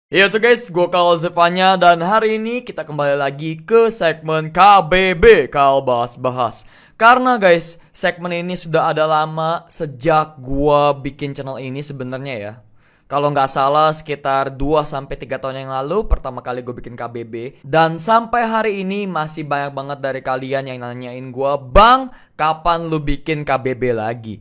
Yo so guys, gue Kal Zevanya dan hari ini kita kembali lagi ke segmen KBB, Kal Bahas-Bahas. Karena guys, segmen ini sudah ada lama sejak gue bikin channel ini sebenarnya ya. Kalau nggak salah sekitar 2-3 tahun yang lalu pertama kali gue bikin KBB. Dan sampai hari ini masih banyak banget dari kalian yang nanyain gue, "Bang, kapan lu bikin KBB lagi?"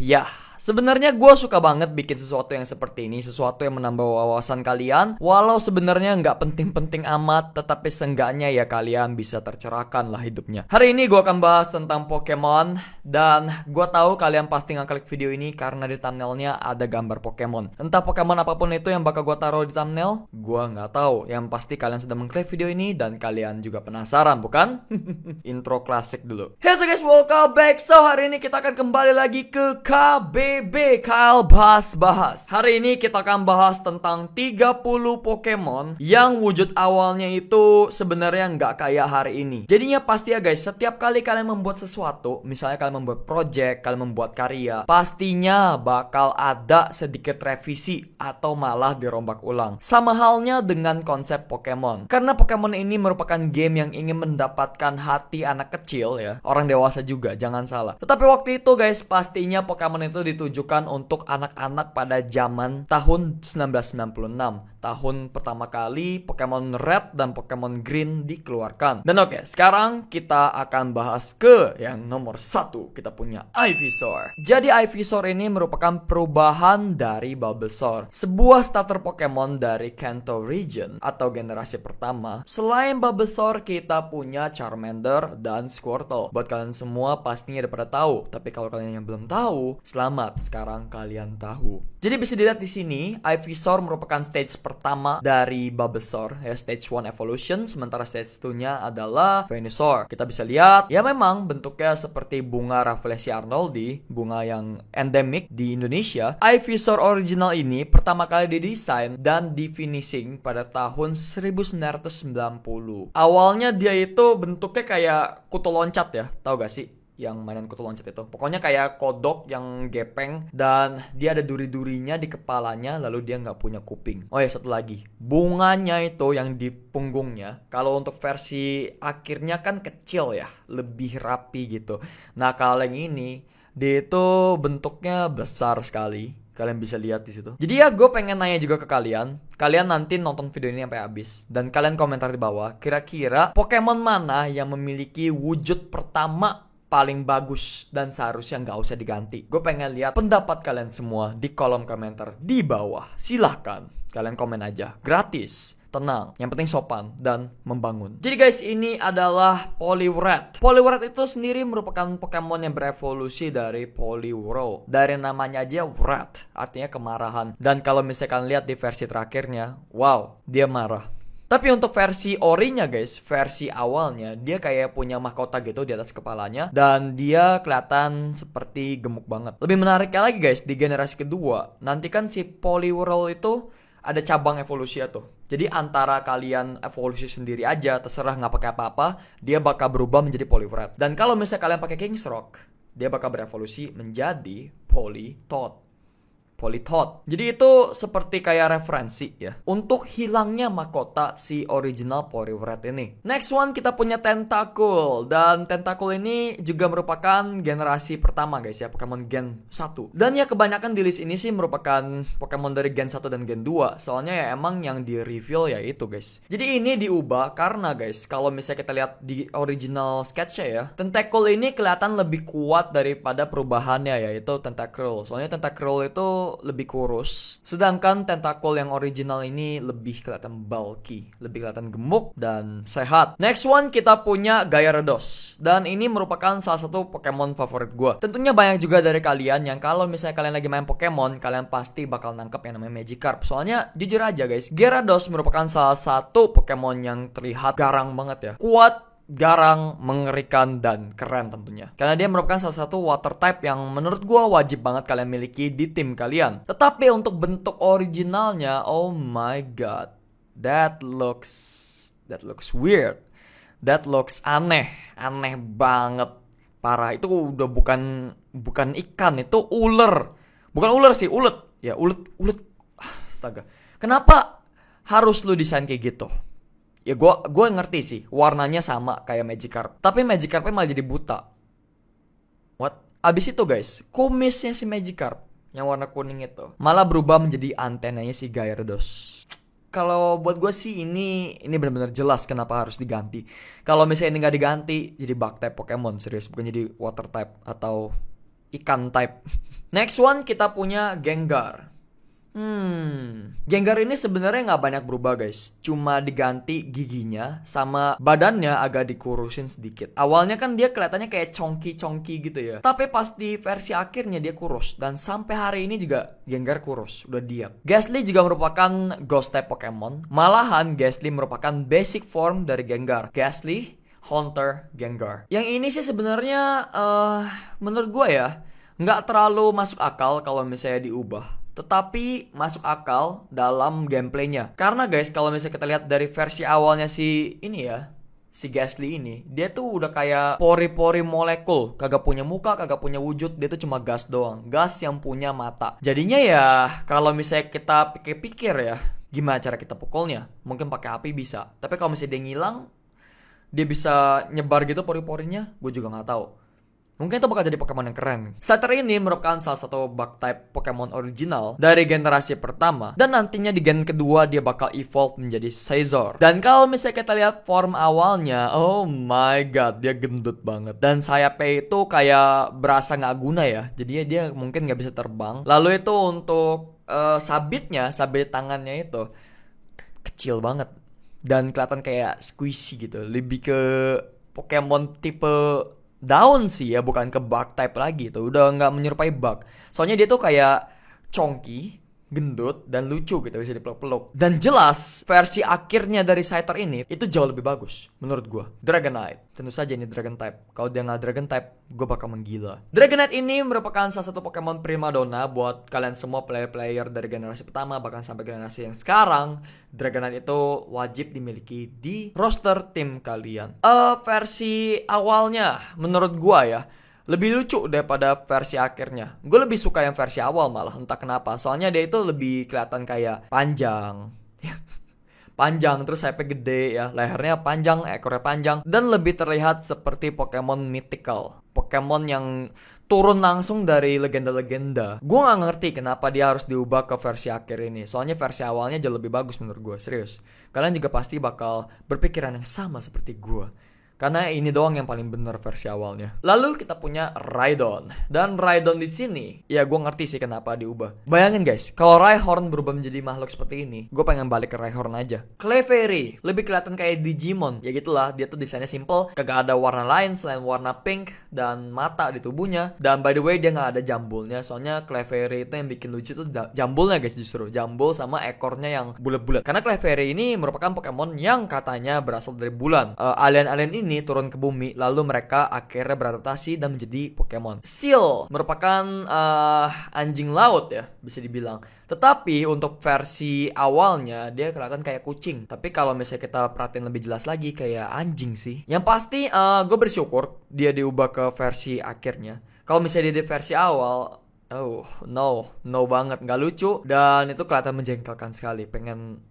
Ya, sebenarnya gue suka banget bikin sesuatu yang seperti ini, sesuatu yang menambah wawasan kalian. Walau sebenarnya nggak penting-penting amat, tetapi seenggaknya ya kalian bisa tercerahkan lah hidupnya. Hari ini gue akan bahas tentang Pokemon, dan gue tahu kalian pasti ngeklik video ini karena di thumbnailnya ada gambar Pokemon. Entah Pokemon apapun itu yang bakal gue taruh di thumbnail, gue nggak tahu. Yang pasti kalian sudah mengklik video ini dan kalian juga penasaran, bukan? Intro klasik dulu. Hey so guys, welcome back. So hari ini kita akan kembali lagi ke KBB, Kal Bahas-Bahas. Hari ini kita akan bahas tentang 30 Pokemon yang wujud awalnya itu sebenarnya nggak kayak hari ini. Jadinya pasti ya guys, setiap kali kalian membuat sesuatu, misalnya kalian membuat project, kalian membuat karya, pastinya bakal ada sedikit revisi atau malah dirombak ulang. Sama halnya dengan konsep Pokemon. Karena Pokemon ini merupakan game yang ingin mendapatkan hati anak kecil ya. Orang dewasa juga, jangan salah. Tetapi waktu itu guys, pastinya Pokemon itu ditujukan untuk anak-anak pada zaman tahun 1996. Tahun pertama kali Pokemon Red dan Pokemon Green dikeluarkan. Dan oke, sekarang kita akan bahas ke yang nomor 1. Kita punya Ivysaur. Jadi Ivysaur ini merupakan perubahan dari Bulbasaur, sebuah starter Pokemon dari Kanto region atau generasi pertama. Selain Bulbasaur, kita punya Charmander dan Squirtle. Buat kalian semua pastinya udah pada tahu, tapi kalau kalian yang belum tahu, selamat, sekarang kalian tahu. Jadi bisa dilihat di sini, Ivysaur merupakan stage pertama dari Bulbasaur ya, stage 1 evolution, sementara stage 2-nya adalah Venusaur. Kita bisa lihat, ya memang bentuknya seperti bunga Rafflesia arnoldi, bunga yang endemik di Indonesia. Ivysaur original ini pertama kali didesain dan di finishing pada tahun 1990. Awalnya dia itu bentuknya kayak kutu loncat ya, tahu gak sih? Yang mainan kutu loncat itu. Pokoknya kayak kodok yang gepeng dan dia ada duri-durinya di kepalanya, lalu dia nggak punya kuping. Oh ya, satu lagi. Bunganya itu yang di punggungnya, kalau untuk versi akhirnya kan kecil ya, lebih rapi gitu. Nah, kalau yang ini dia itu bentuknya besar sekali. Kalian bisa lihat di situ. Jadi ya gue pengen nanya juga ke kalian. Kalian nanti nonton video ini sampai habis dan kalian komentar di bawah. Kira-kira Pokemon mana yang memiliki wujud pertama paling bagus dan seharusnya nggak usah diganti? Gue pengen lihat pendapat kalian semua di kolom komentar di bawah. Silahkan kalian komen aja, gratis, tenang, yang penting sopan dan membangun. Jadi guys, ini adalah Poliwrath. Poliwrath itu sendiri merupakan Pokemon yang berevolusi dari Poliwhirl. Dari namanya aja Wrath, artinya kemarahan. Dan kalau misalkan lihat di versi terakhirnya, wow, dia marah. Tapi untuk versi orinya guys, versi awalnya, dia kayak punya mahkota gitu di atas kepalanya. Dan dia kelihatan seperti gemuk banget. Lebih menariknya lagi guys, di generasi kedua, nanti kan si Poliwhirl itu ada cabang evolusi tuh. Jadi antara kalian evolusi sendiri aja, terserah nggak pakai apa-apa, dia bakal berubah menjadi Poliwrath. Dan kalau misalnya kalian pakai King's Rock, dia bakal berevolusi menjadi Politoed. Jadi itu seperti kayak referensi ya untuk hilangnya mahkota si original Poliwrath ini. Next one kita punya Tentacool. Dan Tentacool ini juga merupakan generasi pertama guys ya, Pokemon Gen 1. Dan ya kebanyakan di list ini sih merupakan Pokemon dari Gen 1 dan Gen 2. Soalnya ya emang yang di reveal ya itu guys. Jadi ini diubah karena guys, kalau misalnya kita lihat di original sketch ya, Tentacool ini kelihatan lebih kuat daripada perubahannya, yaitu Tentacruel. Soalnya Tentacruel itu lebih kurus, sedangkan Tentacool yang original ini lebih kelihatan bulky, lebih kelihatan gemuk dan sehat. Next one kita punya Gyarados, dan ini merupakan salah satu Pokemon favorit gue. Tentunya banyak juga dari kalian yang kalau misalnya kalian lagi main Pokemon, kalian pasti bakal nangkep yang namanya Magikarp. Soalnya jujur aja guys, Gyarados merupakan salah satu Pokemon yang terlihat garang banget ya, kuat, garang, mengerikan, dan keren tentunya. Karena dia merupakan salah satu water type yang menurut gue wajib banget kalian miliki di tim kalian. Tetapi untuk bentuk originalnya, oh my god, that looks weird. That looks aneh banget. Parah, itu udah bukan ikan, itu ular. Bukan ular sih, ulet. Ya, ulet. Astaga. Kenapa harus lu desain kayak gitu. Ya gue ngerti sih, warnanya sama kayak Magikarp, tapi Magikarpnya malah jadi buta. What? Abis itu guys, kumisnya si Magikarp yang warna kuning itu malah berubah menjadi antenanya si Gyarados. Kalau buat gue sih ini benar-benar jelas kenapa harus diganti. Kalau misalnya ini nggak diganti, jadi bug type Pokemon serius, bukan jadi water type atau ikan type. Next one kita punya Gengar. Gengar ini sebenarnya nggak banyak berubah guys, cuma diganti giginya sama badannya agak dikurusin sedikit. Awalnya kan dia kelihatannya kayak chonky gitu ya, tapi pas di versi akhirnya dia kurus, dan sampai hari ini juga Gengar kurus, udah diet. Gastly juga merupakan ghost type Pokemon, malahan Gastly merupakan basic form dari Gengar. Gastly, Haunter, Gengar. Yang ini sih sebenarnya menurut gue ya nggak terlalu masuk akal kalau misalnya diubah. Tetapi masuk akal dalam gameplaynya. Karena guys, kalau misalnya kita lihat dari versi awalnya si Gastly ini, dia tuh udah kayak pori-pori molekul, kagak punya muka, kagak punya wujud, dia tuh cuma gas doang, gas yang punya mata. Jadinya ya, kalau misalnya kita pikir-pikir ya, gimana cara kita pukulnya? Mungkin pakai api bisa, tapi kalau misalnya dia ngilang, dia bisa nyebar gitu pori-porinya, gue juga nggak tahu. Mungkin itu bakal jadi Pokemon yang keren. Scyther ini merupakan salah satu bug type Pokemon original dari generasi pertama. Dan nantinya di gen kedua dia bakal evolve menjadi Scizor. Dan kalau misalnya kita lihat form awalnya, oh my god, dia gendut banget. Dan sayapnya itu kayak berasa gak guna ya. Jadi dia mungkin gak bisa terbang. Lalu itu untuk sabit tangannya itu kecil banget. Dan kelihatan kayak squishy gitu. Lebih ke Pokemon tipe daun sih ya, bukan ke bug type lagi tuh. Udah gak menyerupai bug. Soalnya dia tuh kayak chonky, gendut, dan lucu gitu, bisa dipeluk-peluk. Dan jelas versi akhirnya dari Scyther ini itu jauh lebih bagus menurut gue. Dragonite, tentu saja ini Dragon type. Kalau dia nggak Dragon type, gue bakal menggila. Dragonite ini merupakan salah satu Pokemon primadona buat kalian semua player-player dari generasi pertama bahkan sampai generasi yang sekarang. Dragonite itu wajib dimiliki di roster tim kalian. Versi awalnya menurut gue ya lebih lucu daripada versi akhirnya. Gue lebih suka yang versi awal malah, entah kenapa. Soalnya dia itu lebih kelihatan kayak panjang. Panjang, terus sayapnya gede ya. Lehernya panjang, ekornya panjang. Dan lebih terlihat seperti Pokemon mythical. Pokemon yang turun langsung dari legenda-legenda. Gue gak ngerti kenapa dia harus diubah ke versi akhir ini. Soalnya versi awalnya jauh lebih bagus menurut gue, serius. Kalian juga pasti bakal berpikiran yang sama seperti gue. Karena ini doang yang paling benar versi awalnya. Lalu kita punya Rhydon. Dan Rhydon di sini, ya gue ngerti sih kenapa diubah. Bayangin guys, kalau Rhyhorn berubah menjadi makhluk seperti ini, gue pengen balik ke Rhyhorn aja. Clefairy, lebih kelihatan kayak Digimon. Ya gitulah, dia tuh desainnya simple, kagak ada warna lain selain warna pink dan mata di tubuhnya. Dan by the way, dia nggak ada jambulnya. Soalnya Clefairy itu yang bikin lucu tuh jambulnya guys, justru jambul sama ekornya yang bulat-bulat. Karena Clefairy ini merupakan Pokemon yang katanya berasal dari bulan. Alien-alien ini turun ke bumi, lalu mereka akhirnya beradaptasi dan menjadi Pokemon. Seal merupakan anjing laut ya, bisa dibilang. Tetapi untuk versi awalnya dia kelihatan kayak kucing. Tapi kalau misalnya kita perhatiin lebih jelas lagi, kayak anjing sih. Yang pasti gue bersyukur dia diubah ke versi akhirnya. Kalau misalnya dia di versi awal, oh no banget, nggak lucu. Dan itu kelihatan menjengkelkan sekali. Pengen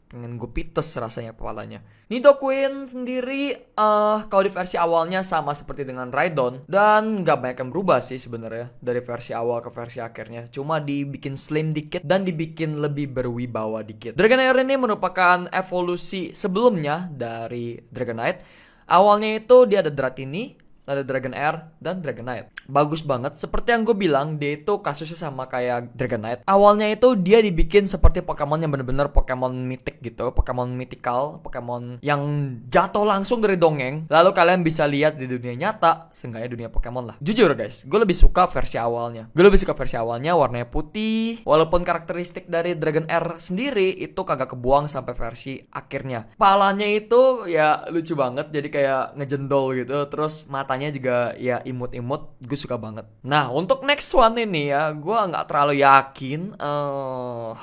gue pites rasanya kepalanya. Nidoqueen sendiri kalau di versi awalnya sama seperti dengan Rhydon, dan gak banyak yang berubah sih sebenarnya dari versi awal ke versi akhirnya. Cuma dibikin slim dikit dan dibikin lebih berwibawa dikit. Dragonair ini merupakan evolusi sebelumnya dari Dragonite. Awalnya itu dia ada Dratini, ada Dragonair dan Dragonite. Bagus banget. Seperti yang gue bilang, dia itu kasusnya sama kayak Dragonite. Awalnya itu dia dibikin seperti Pokemon yang benar-benar Pokemon mythic gitu, Pokemon mythical, Pokemon yang jatuh langsung dari dongeng. Lalu kalian bisa lihat di dunia nyata, seenggaknya dunia Pokemon lah. Jujur guys, gue lebih suka versi awalnya. Warnanya putih. Walaupun karakteristik dari Dragonair sendiri itu kagak kebuang sampai versi akhirnya. Palanya itu ya lucu banget, jadi kayak ngejendol gitu. Terus matanya juga ya imut-imut. Gue suka banget. Nah, untuk next one ini ya, gue nggak terlalu yakin.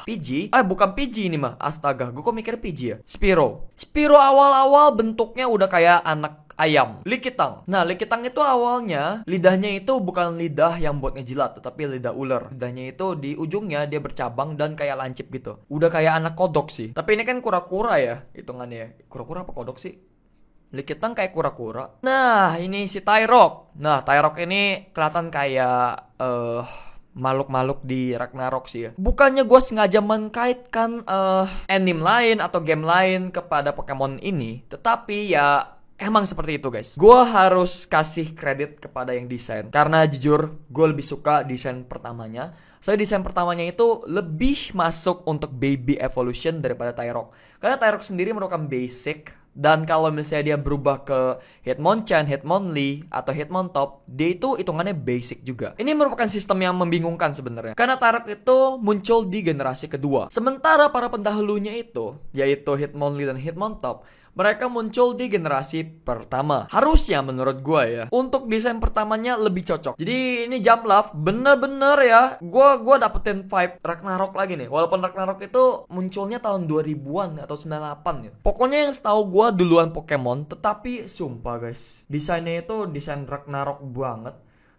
PG? Bukan PG ini mah. Astaga, gue kok mikir PG ya. Spearow awal-awal bentuknya udah kayak ayam, Likitang. Nah, Likitang itu awalnya lidahnya itu bukan lidah yang buat ngejilat, tetapi lidah ular. Lidahnya itu di ujungnya dia bercabang dan kayak lancip gitu. Udah kayak anak kodok sih. Tapi ini kan kura-kura ya, hitungannya. Kura-kura apa kodok sih? Likitang kayak kura-kura. Nah, ini si Tyrok. Nah, Tyrok ini kelihatan kayak makhluk-makhluk di Ragnarok sih ya. Bukannya gue sengaja mengkaitkan anime lain atau game lain kepada Pokemon ini, tetapi ya emang seperti itu guys. Gue harus kasih kredit kepada yang desain, karena jujur gue lebih suka desain pertamanya. Soalnya desain pertamanya itu lebih masuk untuk baby evolution daripada Tyrok. Karena Tyrok sendiri merupakan basic. Dan kalau misalnya dia berubah ke Hitmonchan, Hitmonlee, atau Hitmontop, dia itu hitungannya basic juga. Ini merupakan sistem yang membingungkan sebenarnya. Karena Tyrok itu muncul di generasi kedua. Sementara para pendahulunya itu, yaitu Hitmonlee dan Hitmontop, mereka muncul di generasi pertama. Harusnya menurut gue ya, untuk desain pertamanya lebih cocok. Jadi ini Jumpluff bener-bener ya, gue dapetin vibe Ragnarok lagi nih. Walaupun Ragnarok itu munculnya tahun 2000-an atau 98 ya. Pokoknya yang setahu gue duluan Pokemon, tetapi sumpah guys, desainnya itu desain Ragnarok banget.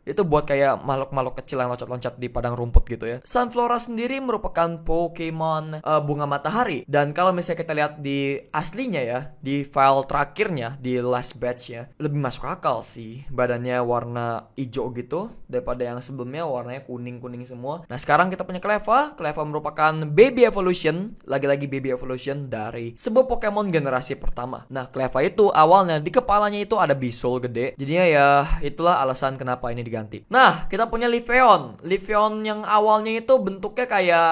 Itu buat kayak makhluk-makhluk kecil yang loncat-loncat di padang rumput gitu ya. Sunflora sendiri merupakan Pokemon bunga matahari. Dan kalau misalnya kita lihat di aslinya ya, di file terakhirnya, di last batch-nya, lebih masuk akal sih. Badannya warna hijau gitu, daripada yang sebelumnya warnanya kuning-kuning semua. Nah sekarang kita punya Cleffa. Cleffa merupakan baby evolution, lagi-lagi baby evolution dari sebuah Pokemon generasi pertama. Nah Cleffa itu awalnya di kepalanya itu ada bisul gede. Jadinya ya itulah alasan kenapa ini diganti. Nah, kita punya Leafeon. Leafeon yang awalnya itu bentuknya kayak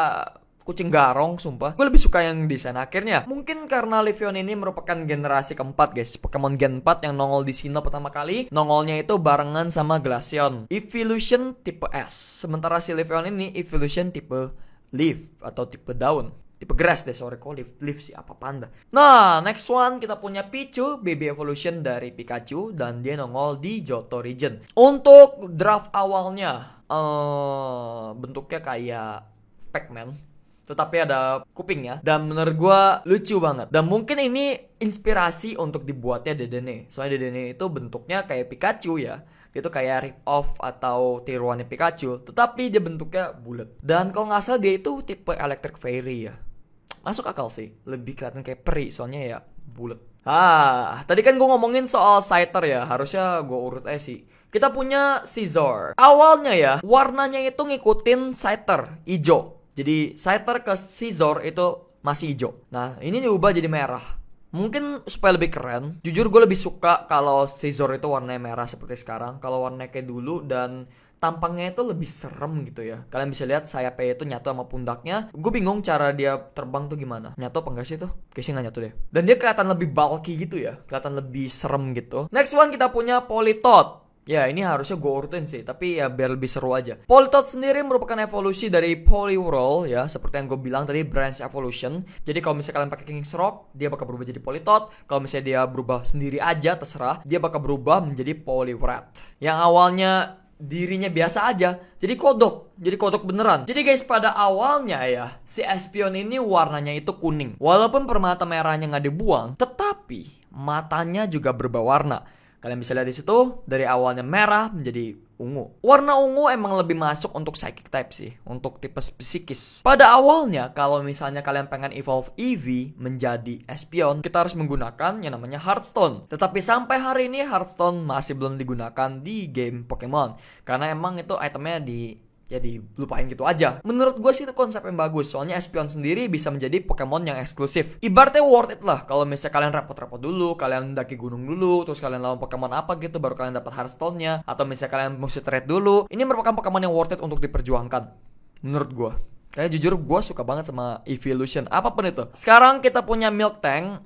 kucing garong, sumpah. Gue lebih suka yang desain akhirnya. Mungkin karena Leafeon ini merupakan generasi keempat, guys. Pokemon Gen 4 yang nongol di Sinnoh pertama kali. Nongolnya itu barengan sama Glaceon. Evolution tipe S. Sementara si Leafeon ini Evolution tipe Leaf atau tipe daun. Tipe grass deh, sorry, kok leaf sih, apa panda. Nah, next one kita punya Pichu, baby evolution dari Pikachu, dan dia nongol di Johto region. Untuk draft awalnya, bentuknya kayak Pac-Man, tetapi ada kupingnya, dan menurut gue lucu banget. Dan mungkin ini inspirasi untuk dibuatnya Dedenne. Soalnya Dedenne itu bentuknya kayak Pikachu ya. Itu kayak rip off atau tiruannya Pikachu, tetapi dia bentuknya bulat. Dan kalau nggak salah dia itu tipe Electric Fairy ya. Masuk akal sih, lebih kelihatan kayak peri, soalnya ya bulat. Tadi kan gue ngomongin soal Scyther ya, harusnya gue urut aja sih. Kita punya Scizor. Awalnya ya, warnanya itu ngikutin Scyther, hijau. Jadi Scyther ke Scizor itu masih hijau. Nah, ini diubah jadi merah. Mungkin supaya lebih keren. Jujur gue lebih suka kalau Scizor itu warnanya merah seperti sekarang. Kalau warnanya kayak dulu dan tampangnya itu lebih serem gitu ya. Kalian bisa lihat sayapnya itu nyatu sama pundaknya. Gue bingung cara dia terbang tuh gimana. Nyatu apa enggak sih tuh? Kayaknya nggak nyatu deh. Dan dia kelihatan lebih bulky gitu ya. Kelihatan lebih serem gitu. Next one kita punya Politoed. Ya ini harusnya gue urutin sih, tapi ya biar lebih seru aja. Politoed sendiri merupakan evolusi dari Poliwhirl ya, seperti yang gue bilang tadi, branch evolution. Jadi kalau misalnya kalian pakai King's Rock, dia bakal berubah jadi Politoed. Kalau misalnya dia berubah sendiri aja, terserah, dia bakal berubah menjadi Poliwrath. Yang awalnya dirinya biasa aja, jadi kodok beneran. Jadi guys, pada awalnya ya, si Espeon ini warnanya itu kuning. Walaupun permata merahnya nggak dibuang, tetapi matanya juga berubah warna. Kalian bisa lihat di situ, dari awalnya merah menjadi ungu. Warna ungu emang lebih masuk untuk psychic type sih, untuk tipe psikis. Pada awalnya, kalau misalnya kalian pengen evolve Eevee menjadi Espeon, kita harus menggunakan yang namanya Hearthstone. Tetapi sampai hari ini Hearthstone masih belum digunakan di game Pokemon, karena emang itu itemnya dilupain gitu aja. Menurut gue sih itu konsep yang bagus. Soalnya Espeon sendiri bisa menjadi Pokemon yang eksklusif. Ibaratnya worth it lah. Kalau misalnya kalian repot-repot dulu, kalian daki gunung dulu, terus kalian lawan Pokemon apa gitu, baru kalian dapat Hearthstone-nya. Atau misalnya kalian mesti trade dulu. Ini merupakan Pokemon yang worth it untuk diperjuangkan. Menurut gue. Karena jujur gue suka banget sama Evolution, apapun itu. Sekarang kita punya Miltank.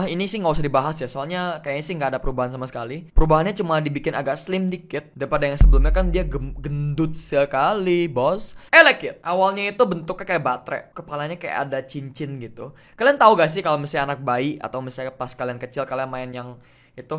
Ini sih gak usah dibahas ya, soalnya kayaknya sih gak ada perubahan sama sekali. Perubahannya cuma dibikin agak slim dikit daripada yang sebelumnya, kan dia gendut sekali bos. Elekid, awalnya itu bentuknya kayak baterai, kepalanya kayak ada cincin gitu. Kalian tahu gak sih kalau misalnya anak bayi atau misalnya pas kalian kecil kalian main yang itu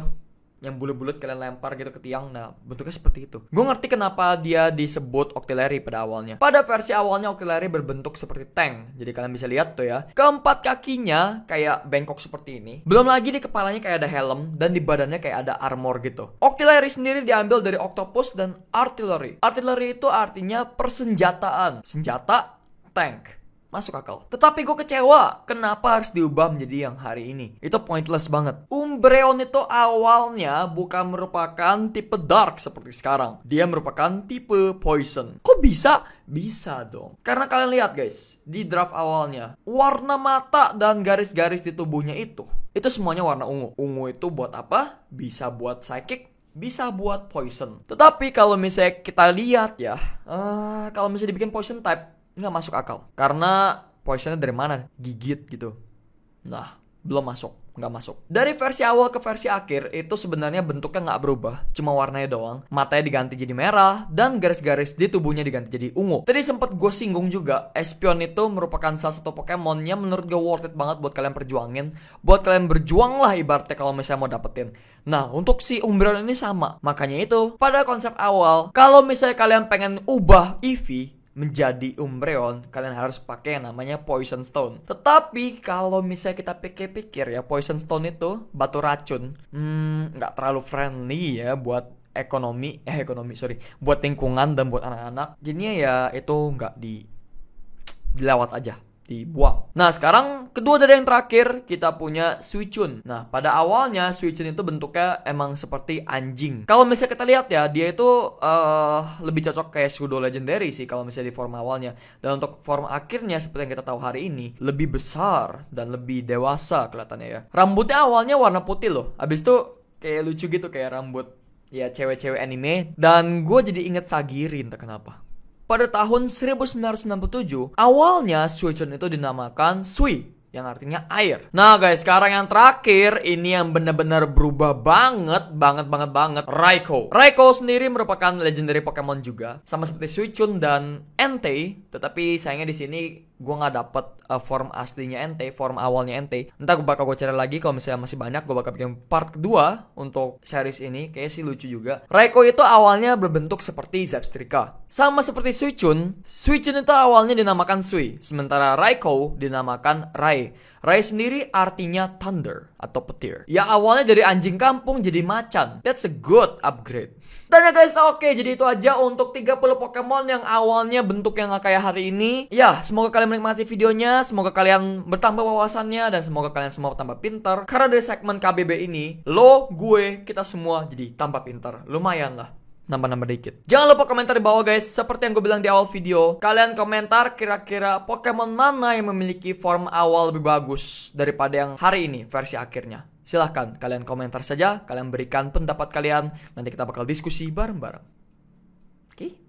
yang bulat-bulat kalian lempar gitu ke tiang. Nah, bentuknya seperti itu. Gue ngerti kenapa dia disebut Octillery pada awalnya. Pada versi awalnya Octillery berbentuk seperti tank. Jadi kalian bisa lihat tuh ya. Keempat kakinya kayak bengkok seperti ini. Belum lagi di kepalanya kayak ada helm dan di badannya kayak ada armor gitu. Octillery sendiri diambil dari octopus dan artillery. Artillery itu artinya persenjataan. Senjata, tank. Masuk akal. Tetapi gue kecewa. Kenapa harus diubah menjadi yang hari ini? Itu pointless banget. Umbreon itu awalnya bukan merupakan tipe dark seperti sekarang. Dia merupakan tipe poison. Kok bisa? Bisa dong. Karena kalian lihat guys, di draft awalnya, warna mata dan garis-garis di tubuhnya itu semuanya warna ungu. Ungu itu buat apa? Bisa buat psychic, bisa buat poison. Tetapi kalau misalnya kita lihat ya, kalau misalnya dibikin poison type, nggak masuk akal. Karena poisonnya dari mana? Gigit gitu. Nah, belum masuk. Nggak masuk. Dari versi awal ke versi akhir, itu sebenarnya bentuknya nggak berubah. Cuma warnanya doang. Matanya diganti jadi merah, dan garis-garis di tubuhnya diganti jadi ungu. Tadi sempat gue singgung juga, Espeon itu merupakan salah satu Pokemon yang menurut gue worth it banget buat kalian perjuangin. Buat kalian berjuang lah ibaratnya kalau misalnya mau dapetin. Nah, untuk si Umbreon ini sama. Makanya itu, pada konsep awal, kalau misalnya kalian pengen ubah Eevee menjadi Umbreon, kalian harus pakai yang namanya Poison Stone. Tetapi kalau misalnya kita pikir-pikir ya, Poison Stone itu batu racun, nggak terlalu friendly ya buat buat lingkungan dan buat anak-anak. Jadinya ya itu nggak dilewat aja, dibuang. Nah, sekarang kedua dari yang terakhir kita punya Suicune. Nah, pada awalnya Suicune itu bentuknya emang seperti anjing. Kalau misalnya kita lihat ya, dia itu lebih cocok kayak pseudo legendary sih kalau misalnya di form awalnya. Dan untuk form akhirnya seperti yang kita tahu hari ini, lebih besar dan lebih dewasa kelihatannya ya. Rambutnya awalnya warna putih loh. Habis itu kayak lucu gitu kayak rambut ya cewek-cewek anime. Dan gue jadi inget Sagiri entah kenapa. Pada tahun 1997, awalnya Suicune itu dinamakan Sui, yang artinya air. Nah guys, sekarang yang terakhir, ini yang benar-benar berubah banget. Raikou. Raikou sendiri merupakan legendary Pokemon juga, sama seperti Suicune dan Entei. Tetapi sayangnya di sini gue nggak dapet form aslinya Entei, form awalnya Entei. Entah gue bakal cari lagi kalau misalnya masih banyak, gue bakal bikin part kedua untuk series ini. Kayaknya sih lucu juga. Raikou itu awalnya berbentuk seperti Zebstrika, sama seperti Suicune. Suicune itu awalnya dinamakan Sui, sementara Raikou dinamakan Rai. Rai sendiri artinya thunder atau petir. Ya awalnya dari anjing kampung jadi macan. That's a good upgrade. Dan ya guys, oke, jadi itu aja untuk 30 Pokemon yang awalnya bentuknya nggak kayak hari ini. Ya, semoga kalian menikmati videonya, semoga kalian bertambah wawasannya, dan semoga kalian semua tambah pintar. Karena dari segmen KBB ini, lo, gue, kita semua jadi tambah pintar. Lumayan lah. Nambah-nambah dikit. Jangan lupa komentar di bawah guys. Seperti yang gue bilang di awal video, kalian komentar kira-kira Pokemon mana yang memiliki form awal lebih bagus daripada yang hari ini versi akhirnya. Silahkan kalian komentar saja, kalian berikan pendapat kalian. Nanti kita bakal diskusi bareng-bareng.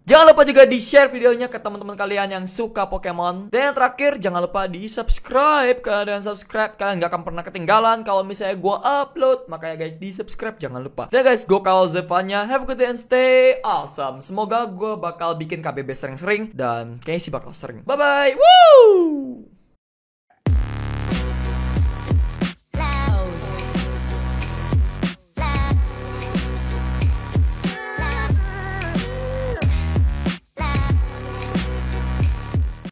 Jangan lupa juga di-share videonya ke teman-teman kalian yang suka Pokemon. Dan yang terakhir, jangan lupa di-subscribe. Kalian subscribe, kalian gak akan pernah ketinggalan kalau misalnya gue upload. Makanya guys, di-subscribe jangan lupa. Dan guys, gue Kal Zevanya. Have a good day and stay awesome. Semoga gue bakal bikin KBB sering-sering. Dan kayaknya sih bakal sering. Bye-bye. Woo!